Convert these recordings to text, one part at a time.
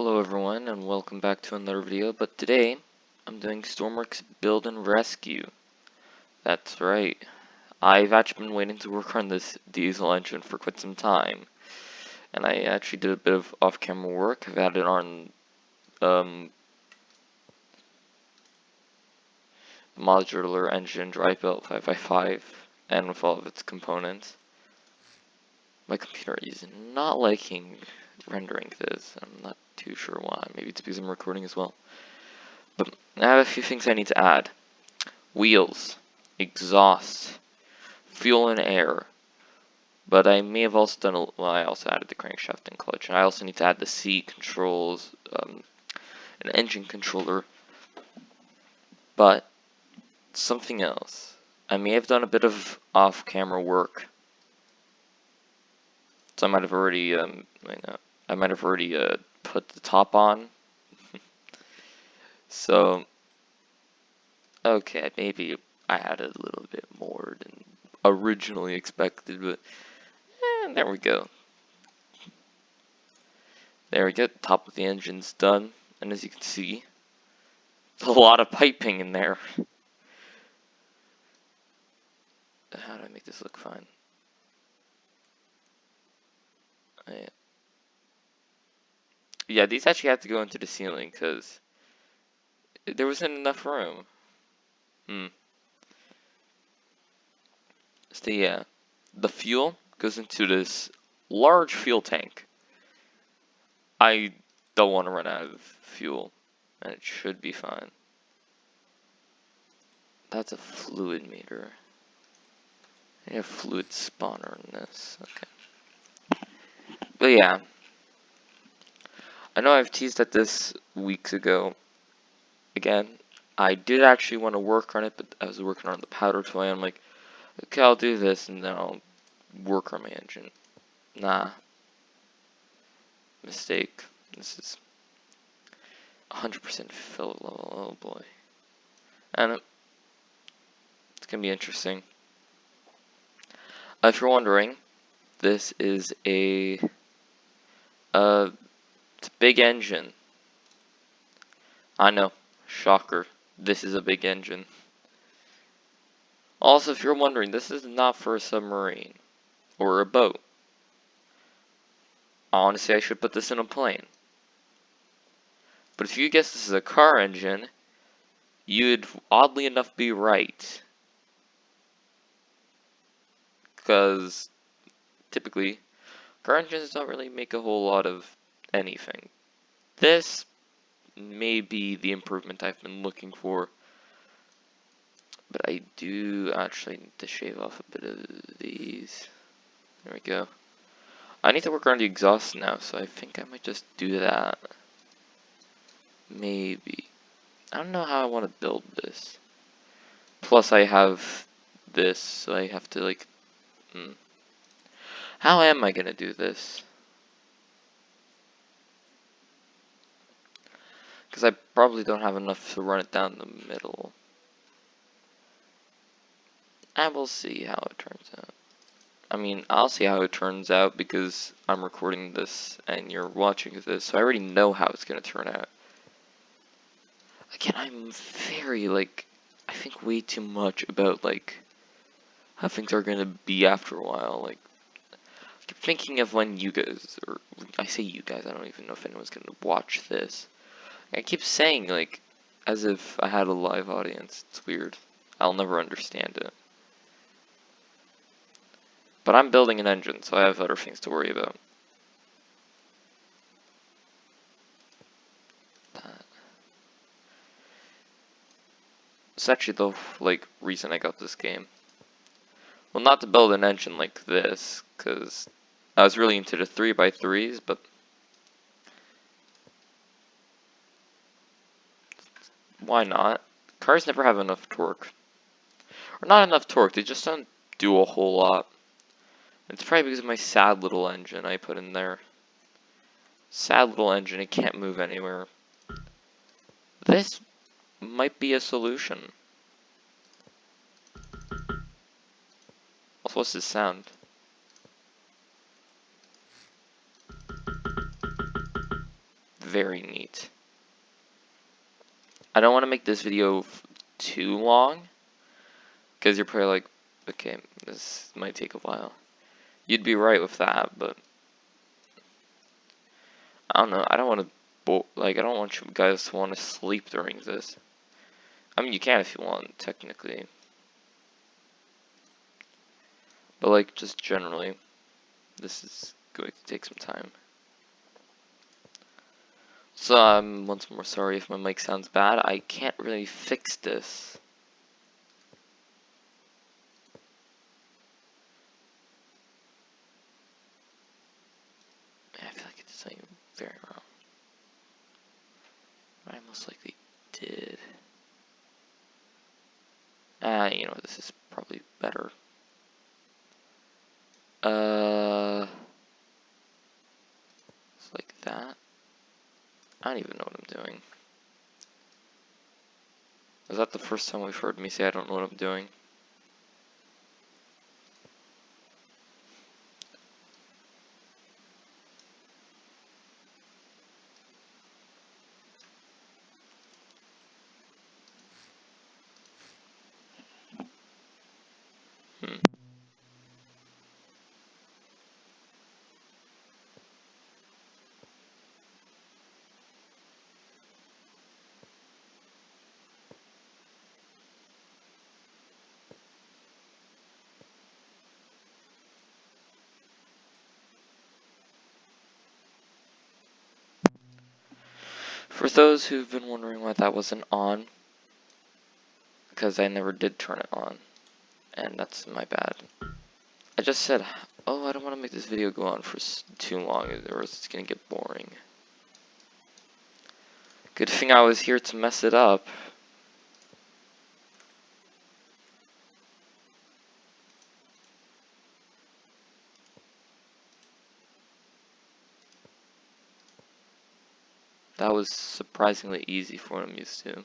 Hello everyone and welcome back to another video, but today I'm doing Stormworks Build and Rescue. That's right. I've actually been waiting to work on this diesel engine for quite some time. And I actually did a bit of off-camera work. I've had it on the modular engine dry built 5x5 and with all of its components. My computer is not liking rendering this. I'm not too sure why. Maybe it's because I'm recording as well. But I have a few things I need to add. Wheels, exhaust, fuel and air. But I may have also done well, I also added the crankshaft and clutch. And I also need to add the seat controls, an engine controller. But something else. I may have done a bit of off-camera work. So I might have already, put the top on. So, okay, maybe I added a little bit more than originally expected, but there we go. There we go, top of the engine's done, and as you can see, there's a lot of piping in there. How do I make this look fine? Yeah, these actually have to go into the ceiling, because there wasn't enough room. So yeah, the fuel goes into this large fuel tank. I don't want to run out of fuel, and it should be fine. That's a fluid meter. I have fluid spawner in this. Okay. But yeah, I know I've teased at this weeks ago. Again, I did actually want to work on it, but I was working on the powder toy. I'm like, okay, I'll do this, and then I'll work on my engine. Nah. Mistake. This is 100% fill level. Oh boy. And it's gonna be interesting. If you're wondering, this is it's a big engine. I know, shocker. This is a big engine. Also, if you're wondering, this is not for a submarine or a boat. Honestly, I should put this in a plane. But if you guess this is a car engine, you'd oddly enough be right. Because typically, car engines don't really make a whole lot of anything. This may be the improvement I've been looking for. But I do actually need to shave off a bit of these. There we go. I need to work on the exhaust now, so I think I might just do that. Maybe. I don't know how I want to build this. Plus I have this, so I have to like... How am I gonna do this? Because I probably don't have enough to run it down the middle. And we'll see how it turns out. I mean, I'll see how it turns out because I'm recording this and you're watching this, so I already know how it's gonna turn out. Again, I'm very, I think way too much about, how things are gonna be after a while. I keep thinking of when you guys, or I say you guys, I don't even know if anyone's gonna watch this. I keep saying, as if I had a live audience. It's weird. I'll never understand it. But I'm building an engine, so I have other things to worry about. It's actually the, reason I got this game. Well, not to build an engine like this, because I was really into the 3x3s, but why not? Cars never have enough torque. Or not enough torque, they just don't do a whole lot. It's probably because of my sad little engine I put in there. Sad little engine, it can't move anywhere. This might be a solution. Also, what's this sound? very neat. I don't want to make this video too long, because you're probably like, okay, this might take a while. You'd be right with that, but I don't know. I don't want to, I don't want you guys to want to sleep during this. I mean, you can if you want, technically. But, like, just generally, this is going to take some time. So, I'm once more sorry if my mic sounds bad. I can't really fix this. I feel like it's something very wrong. I most likely did. You know, this is probably better. It's like that. I don't even know what I'm doing. Is that the first time we've heard me say I don't know what I'm doing? Hmm. For those who've been wondering why that wasn't on, because I never did turn it on, and that's my bad. I just said, oh, I don't want to make this video go on for too long, or it's gonna get boring. Good thing I was here to mess it up. That was surprisingly easy for what I'm used to.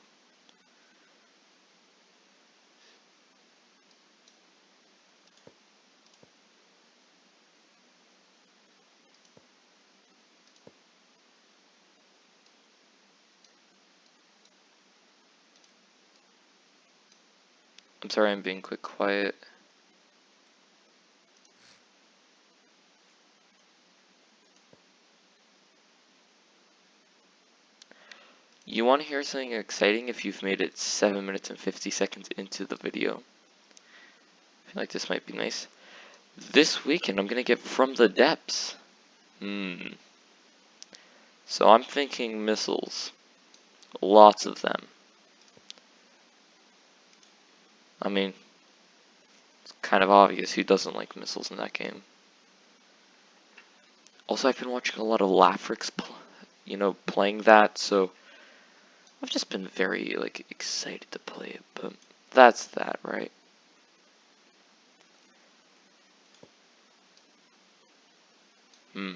I'm sorry I'm being quiet. You want to hear something exciting if you've made it 7 minutes and 50 seconds into the video? I feel like this might be nice. This weekend I'm gonna get From the Depths. So I'm thinking missiles. Lots of them. I mean, it's kind of obvious who doesn't like missiles in that game. Also, I've been watching a lot of Lafrix, playing that, so I've just been very, excited to play it, but that's that, right? You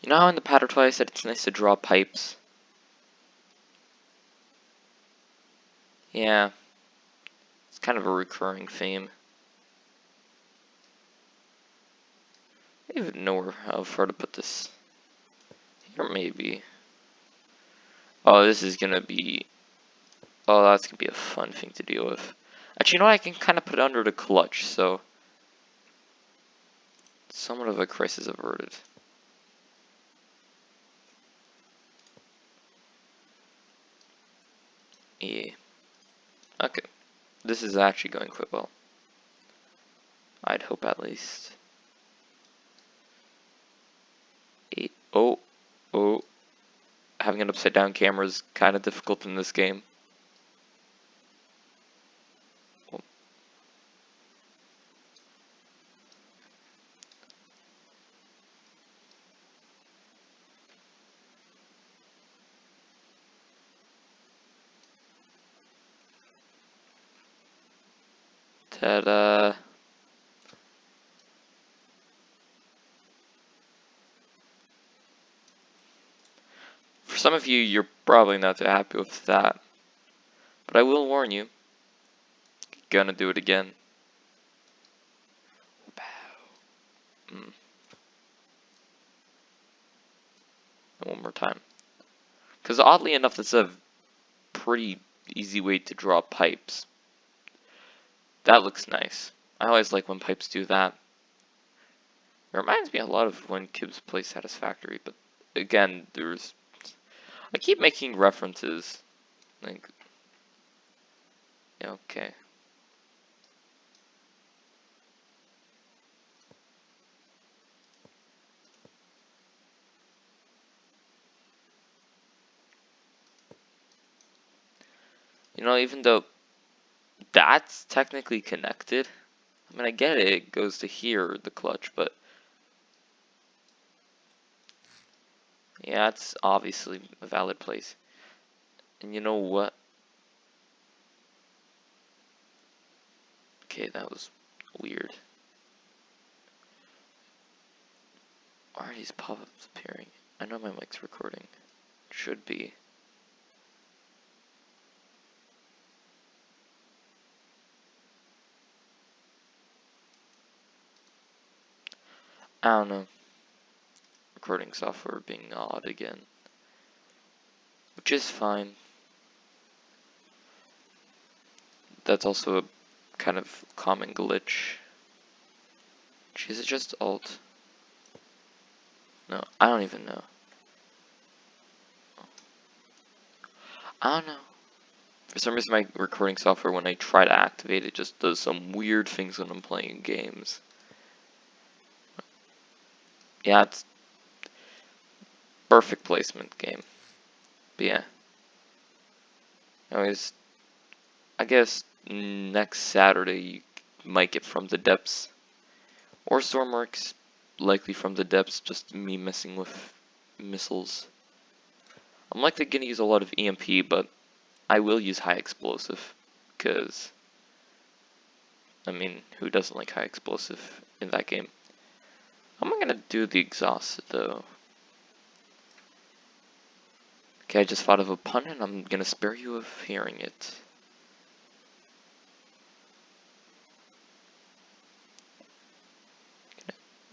know how in the pattern I said it's nice to draw pipes? Yeah. It's kind of a recurring theme. I don't even know how far to put this. Here, maybe. Oh, this is gonna be... Oh, that's gonna be a fun thing to deal with. Actually, you know what? I can kind of put it under the clutch, so... Somewhat of a crisis averted. Yeah. Okay. This is actually going quite well. I'd hope at least. Oh. Having an upside down camera is kind of difficult in this game. Ta-da. For some of you, you're probably not too happy with that. But I will warn you. Gonna do it again. one more time. Because oddly enough, that's a pretty easy way to draw pipes. That looks nice. I always like when pipes do that. It reminds me a lot of when Kibbs plays Satisfactory, but again, I keep making references. Like, yeah, okay. You know, even though that's technically connected, I mean, I get it, it goes to here, the clutch, but yeah, it's obviously a valid place. And you know what? Okay, that was weird. Why are these pop-ups appearing? I know my mic's recording. Should be. I don't know. Recording software being odd again. Which is fine. That's also a kind of common glitch. Is it just Alt? No, I don't even know. I don't know. For some reason my recording software, when I try to activate it, just does some weird things when I'm playing games. Yeah, it's perfect placement game. But yeah. Anyways, I guess next Saturday you might get From the Depths. Or Stormworks, likely From the Depths, just me messing with missiles. I'm likely going to use a lot of EMP, but I will use high explosive, because, I mean, who doesn't like high explosive in that game? How am I going to do the exhaust, though? Okay, I just thought of a pun, and I'm going to spare you of hearing it.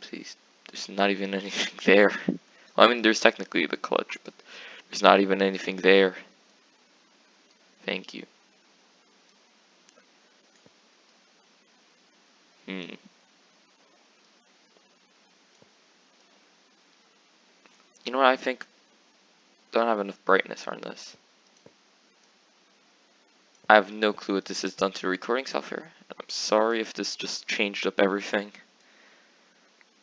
Please, there's not even anything there. Well, I mean, there's technically the clutch, but there's not even anything there. Thank you. You know what I think? Don't have enough brightness on this. I have no clue what this has done to the recording software. I'm sorry if this just changed up everything,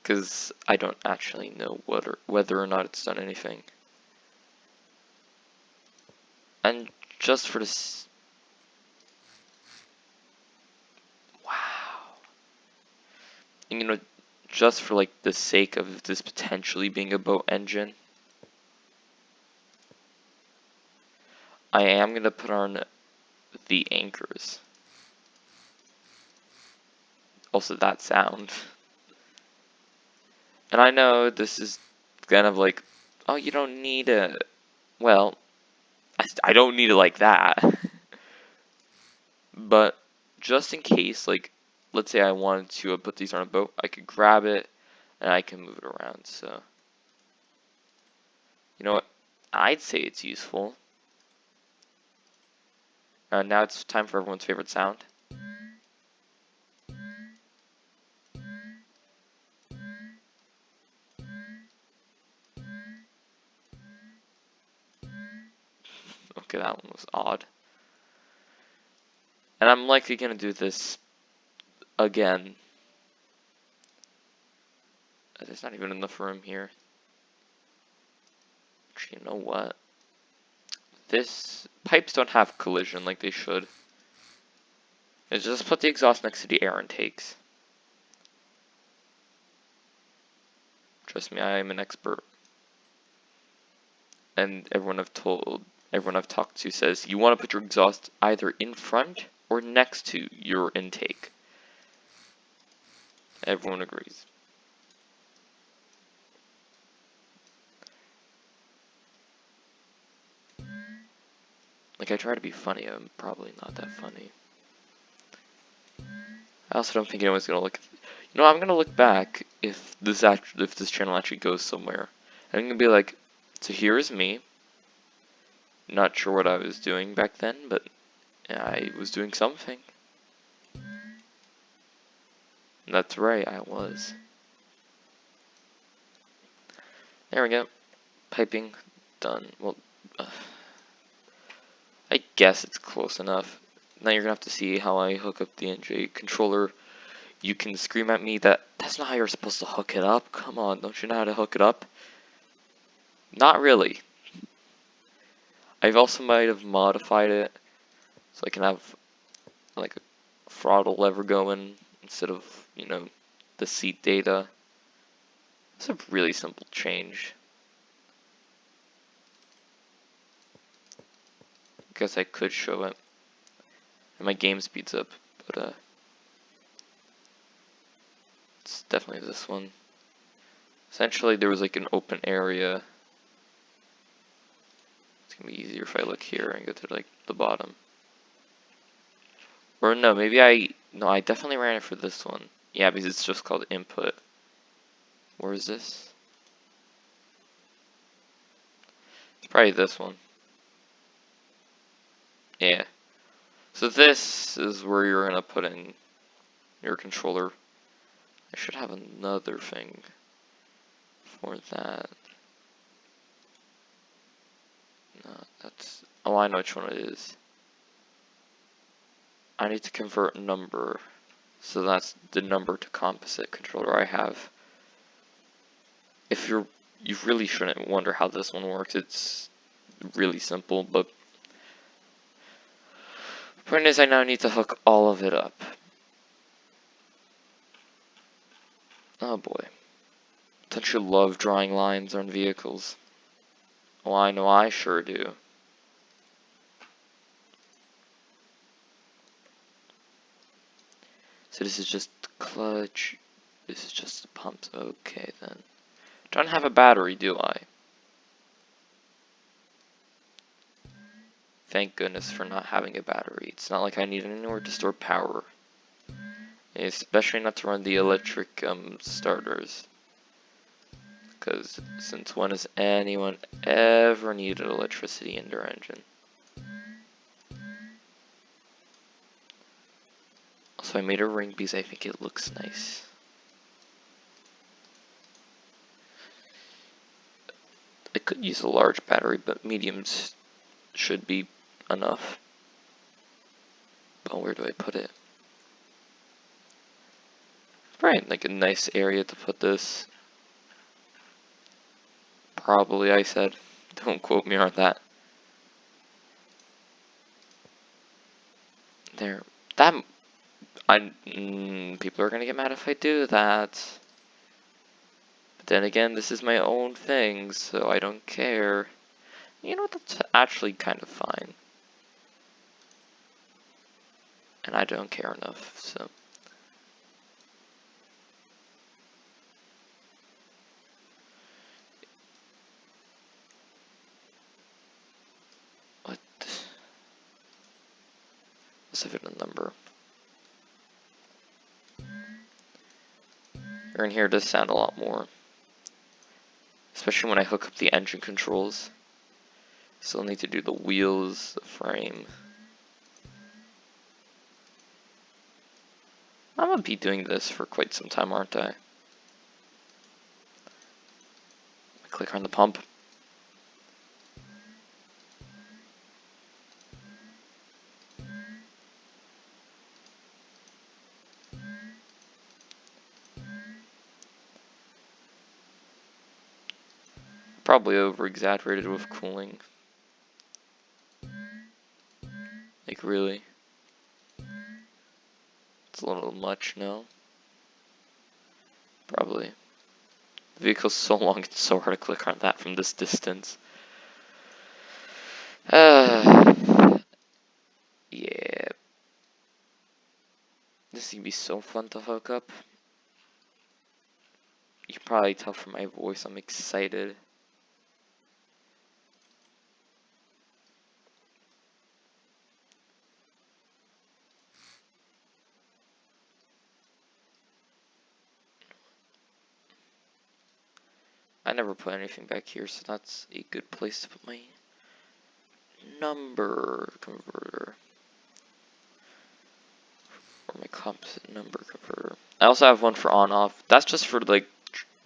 because I don't actually know whether or not it's done anything. And just for this... Wow. And you know, just for like the sake of this potentially being a boat engine, I am going to put on the anchors. Also that sound. And I know this is kind of like, oh, you don't need a... Well, I don't need it like that. But just in case, like, let's say I wanted to put these on a boat, I could grab it and I can move it around. So, you know what? I'd say it's useful. Now it's time for everyone's favorite sound. Okay, that one was odd. And I'm likely going to do this again. There's not even enough room here. Actually, you know what? This pipes don't have collision like they should. It's just put the exhaust next to the air intakes. Trust me, I am an expert. And everyone I've talked to says you want to put your exhaust either in front or next to your intake. Everyone agrees. Like, I try to be funny, I'm probably not that funny. I also don't think anyone's gonna look. You know, I'm gonna look back if this channel actually goes somewhere. I'm gonna be like, So here is me. Not sure what I was doing back then, but I was doing something. That's right, I was. There we go. Piping done. Well, I guess it's close enough. Now you're gonna have to see how I hook up the NJ controller. You can scream at me that that's not how you're supposed to hook it up. Come on, don't you know how to hook it up? Not really. I've also might have modified it so I can have like a throttle lever going instead of, the seat data. It's a really simple change. I guess I could show it. And my game speeds up, but it's definitely this one. Essentially, there was like an open area. It's gonna be easier if I look here and go to like the bottom. Or no, no, I definitely ran it for this one. Yeah, because it's just called input. Where is this? It's probably this one. Yeah. So this is where you're gonna put in your controller. I should have another thing for that. No, that's... Oh, I know which one it is. I need to convert number. So that's the number to composite controller I have. If you really shouldn't wonder how this one works. It's really simple, but the point is I now need to hook all of it up. Oh boy. Don't you love drawing lines on vehicles? Oh, I know I sure do. So this is just the clutch. This is just the pumps. Okay then. Don't have a battery, do I? Thank goodness for not having a battery. It's not like I need anywhere to store power. Especially not to run the electric starters. Because since when has anyone ever needed electricity in their engine? Also, I made a ring because I think it looks nice. I could use a large battery, but mediums should be enough. But where do I put it? Right, like a nice area to put this. Probably, I said. Don't quote me on that. There. That... people are gonna get mad if I do that. But then again, this is my own thing, so I don't care. You know what, that's actually kind of fine. And I don't care enough, so... What? Let's give it a number. You're gonna hear this sound a lot more. Especially when I hook up the engine controls. Still need to do the wheels, the frame. I'm gonna be doing this for quite some time, aren't I? Click on the pump. Probably over-exaggerated with cooling. Like, really? It's a little much, no? Probably. The vehicle's so long, it's so hard to click on that from this distance. Yeah. This is gonna be so fun to hook up. You can probably tell from my voice I'm excited. I never put anything back here, so that's a good place to put my number converter. Or my composite number converter. I also have one for on-off. That's just for, like,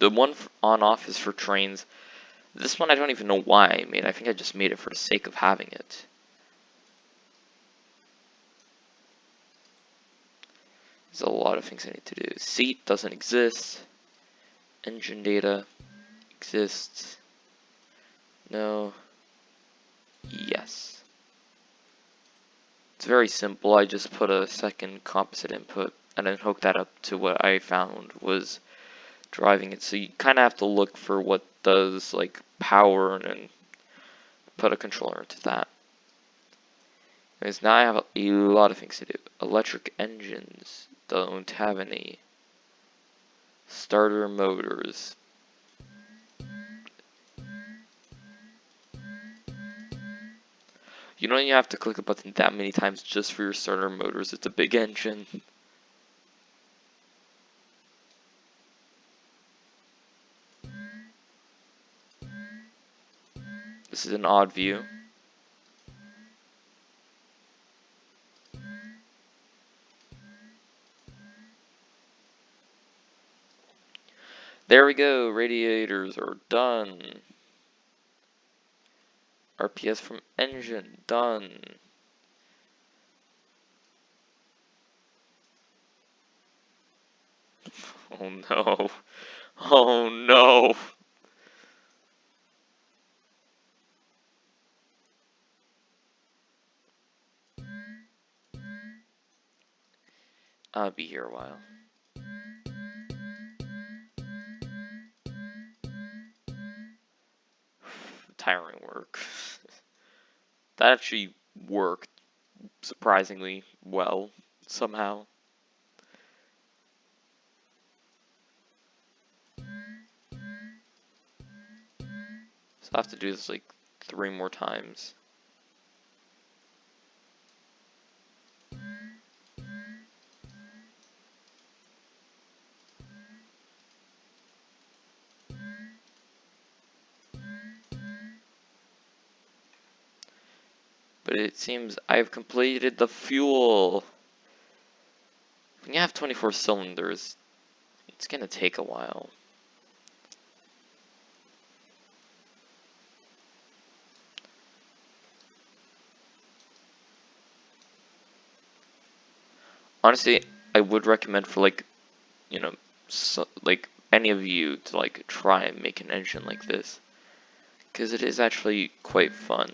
the one for on-off is for trains. This one I don't even know why I made. I think I just made it for the sake of having it. There's a lot of things I need to do. Seat doesn't exist. Engine data exists. No. Yes. It's very simple. I just put a second composite input and then hook that up to what I found was driving it. So you kind of have to look for what does like power and then put a controller into that. Anyways, now I have a lot of things to do. Electric engines don't have any. Starter motors. You know you have to click a button that many times just for your starter motors. It's a big engine. This is an odd view. There we go, radiators are done. RPS from engine, done. Oh no. Oh no. I'll be here a while. Tiring work. That actually worked surprisingly well, somehow. So I have to do this like 3 more times. But it seems I've completed the fuel. When you have 24 cylinders, it's gonna take a while. Honestly, I would recommend for like, you know, like any of you to like try and make an engine like this, because it is actually quite fun.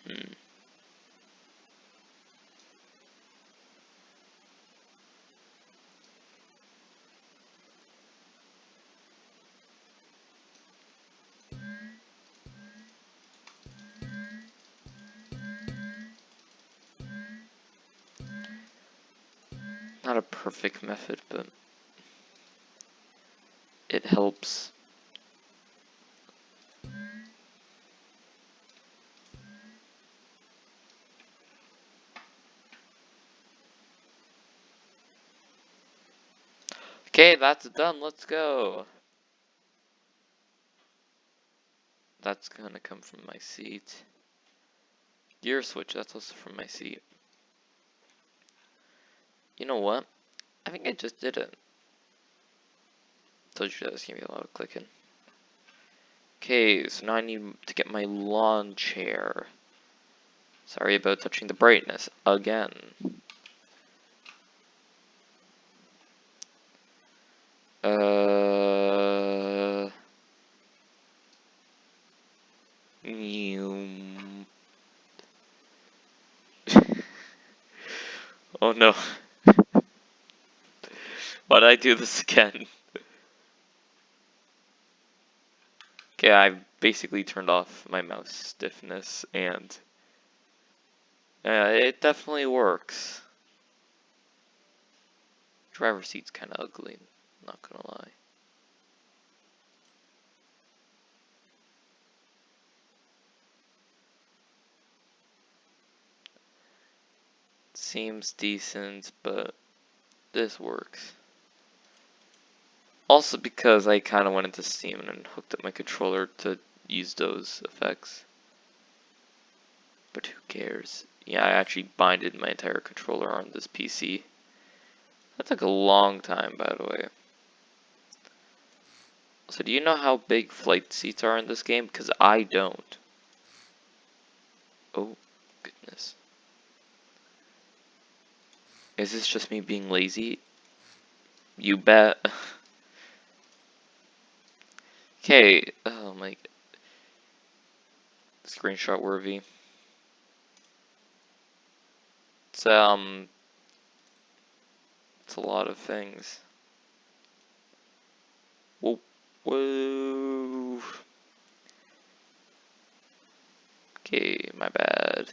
Hmm. Not a perfect method, but it helps. Okay, that's done. Let's go. That's gonna come from my seat. Gear switch, that's also from my seat. You know what? I think I just did it. Told you that was gonna be a lot of clicking. Okay, so now I need to get my lawn chair. Sorry about touching the brightness again. Uh. Oh no. Why did I do this again? Okay, I basically turned off my mouse stiffness and it definitely works. Driver's seat's kind of ugly, not gonna lie. seems decent, but this works. Also because I kind of went into Steam and hooked up my controller to use those effects. But who cares? Yeah, I actually binded my entire controller on this PC. That took a long time, by the way. So do you know how big flight seats are in this game? Because I don't. Oh, goodness. Is this just me being lazy? You bet. Okay, oh my, screenshot worthy. It's it's a lot of things. Whoa, whoa. Okay, my bad.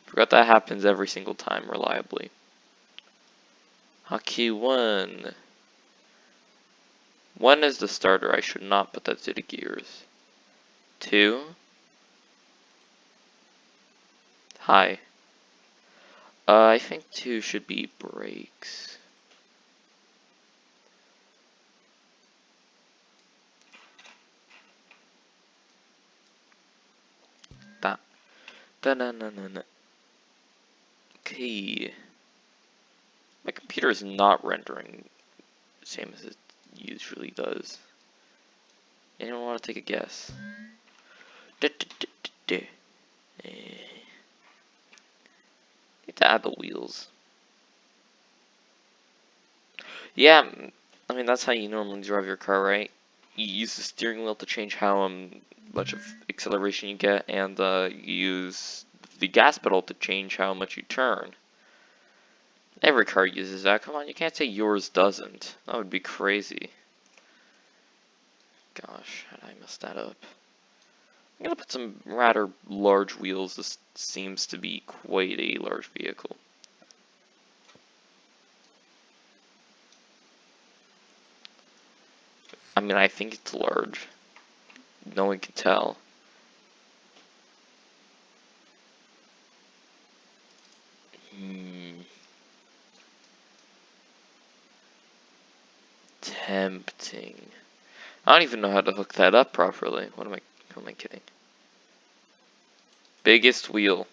Forgot that happens every single time reliably. Hockey 1. 1 is the starter. I should not put that to the gears. 2. High. I think 2 should be brakes. That. Da-na-na-na-na. Okay. My computer is not rendering the same as it usually does. Anyone want to take a guess? Need to add the wheels. Yeah, I mean that's how you normally drive your car, right? You use the steering wheel to change how much of acceleration you get, and you use the gas pedal to change how much you turn. Every car uses that. Come on, you can't say yours doesn't. That would be crazy. Gosh, how did I mess that up? I'm gonna put some rather large wheels. This seems to be quite a large vehicle. I mean, I think it's large. No one can tell. Tempting. I don't even know how to hook that up properly. Who am I kidding? Biggest wheel.